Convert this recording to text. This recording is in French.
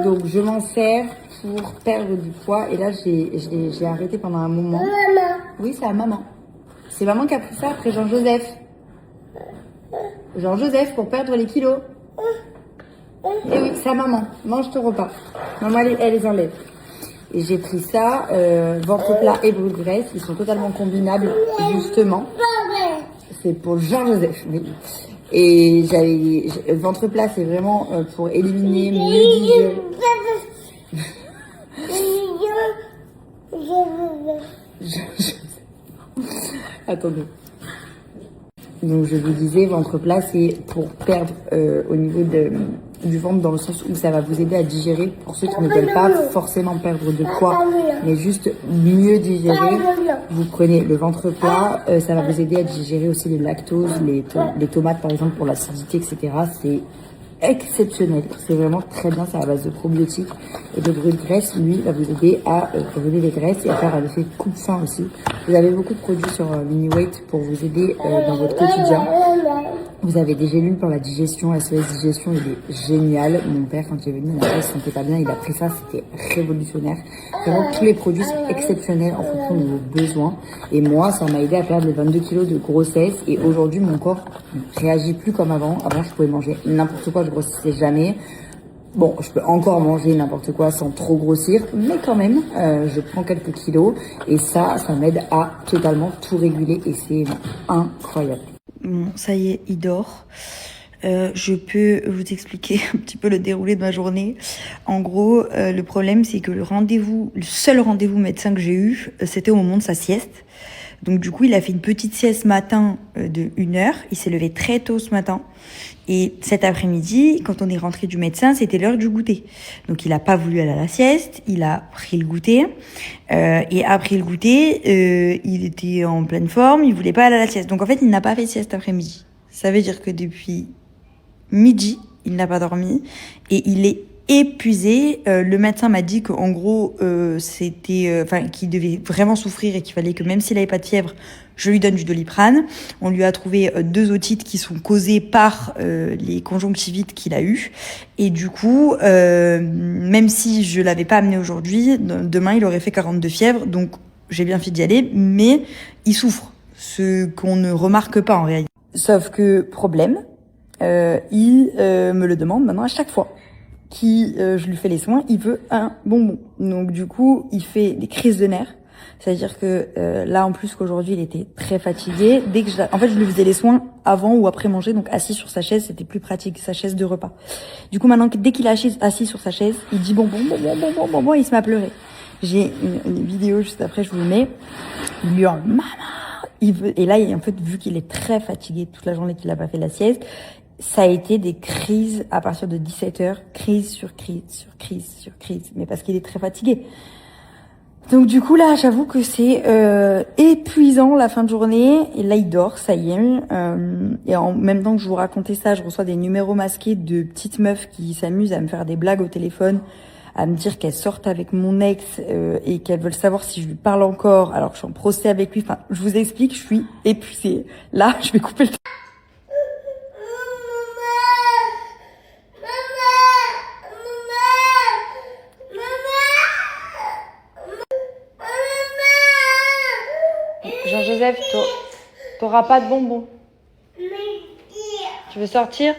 Donc je m'en sers pour perdre du poids. Et là, j'ai arrêté pendant un moment. Oui, c'est à maman. C'est maman qui a pris ça après Jean-Joseph. Jean-Joseph pour perdre les kilos. Et oui, c'est à maman. Mange ton repas. Maman, elle les enlève. Et j'ai pris ça, ventre plat et brûle graisse. Ils sont totalement combinables, justement. C'est pour Jean-Joseph. Oui. Et ventre plat, c'est vraiment pour éliminer, mieux digérer. Attendez. Donc je vous disais, ventre plat, c'est pour perdre au niveau du ventre, dans le sens où ça va vous aider à digérer, pour ceux qui ne veulent pas forcément perdre de poids, mais juste mieux digérer. Vous prenez le ventre plat, ça va vous aider à digérer aussi le lactose, les tomates par exemple pour l'acidité, etc. C'est exceptionnel, c'est vraiment très bien, c'est à base de probiotiques. Et le brûle graisse, lui, va vous aider à brûler les graisses et à faire un effet coupe-faim aussi. Vous avez beaucoup de produits sur Mini-Weight pour vous aider dans votre quotidien. Vous avez des gélules pour la digestion, SOS Digestion, il est génial. Mon père, quand il est venu, il ne se sentait pas bien, il a pris ça, c'était révolutionnaire. Vraiment, tous les produits sont exceptionnels en fonction de vos besoins. Et moi, ça m'a aidé à perdre les 22 kilos de grossesse. Et aujourd'hui, mon corps ne réagit plus comme avant. Avant, je pouvais manger n'importe quoi, je grossissais jamais. Bon, je peux encore manger n'importe quoi sans trop grossir, mais quand même, je prends quelques kilos. Et ça m'aide à totalement tout réguler et c'est incroyable. Bon, ça y est, il dort. Je peux vous expliquer un petit peu le déroulé de ma journée. En gros, le problème, c'est que le seul rendez-vous médecin que j'ai eu, c'était au moment de sa sieste. Donc du coup, il a fait une petite sieste matin de 1 heure. Il s'est levé très tôt ce matin. Et cet après-midi, quand on est rentré du médecin, c'était l'heure du goûter. Donc il a pas voulu aller à la sieste, il a pris le goûter. Et après le goûter, il était en pleine forme, il voulait pas aller à la sieste. Donc en fait, il n'a pas fait sieste après-midi. Ça veut dire que depuis midi, il n'a pas dormi et il est épuisé. Le médecin m'a dit qu'en gros, qu'il devait vraiment souffrir et qu'il fallait que même s'il avait pas de fièvre, je lui donne du Doliprane. On lui a trouvé 2 otites qui sont causées par les conjonctivites qu'il a eues. Et du coup, même si je l'avais pas amené aujourd'hui, demain il aurait fait 42 fièvres. Donc j'ai bien fait d'y aller, mais il souffre. Ce qu'on ne remarque pas en réalité. Sauf que problème, il me le demande maintenant à chaque fois. Je lui fais les soins, il veut un bonbon. Donc du coup, il fait des crises de nerfs. C'est-à-dire que là, en plus qu'aujourd'hui, il était très fatigué. En fait, je lui faisais les soins avant ou après manger, donc assis sur sa chaise, c'était plus pratique, sa chaise de repas. Du coup, maintenant, dès qu'il est assis sur sa chaise, il dit bonbon, il se met à pleurer. J'ai une vidéo juste après, je vous le mets. Il lui hurle maman. Et là, en fait, vu qu'il est très fatigué toute la journée, qu'il a pas fait la sieste, ça a été des crises à partir de 17h, crise sur crise sur crise sur crise, mais parce qu'il est très fatigué. Donc du coup là, j'avoue que c'est épuisant la fin de journée. Et là, il dort, ça y est. Et en même temps que je vous racontais ça, je reçois des numéros masqués de petites meufs qui s'amusent à me faire des blagues au téléphone, à me dire qu'elles sortent avec mon ex et qu'elles veulent savoir si je lui parle encore alors que je suis en procès avec lui. Enfin, je vous explique, je suis épuisée. Là, je vais couper le Jean-Joseph, t'auras pas de bonbons. Tu veux sortir?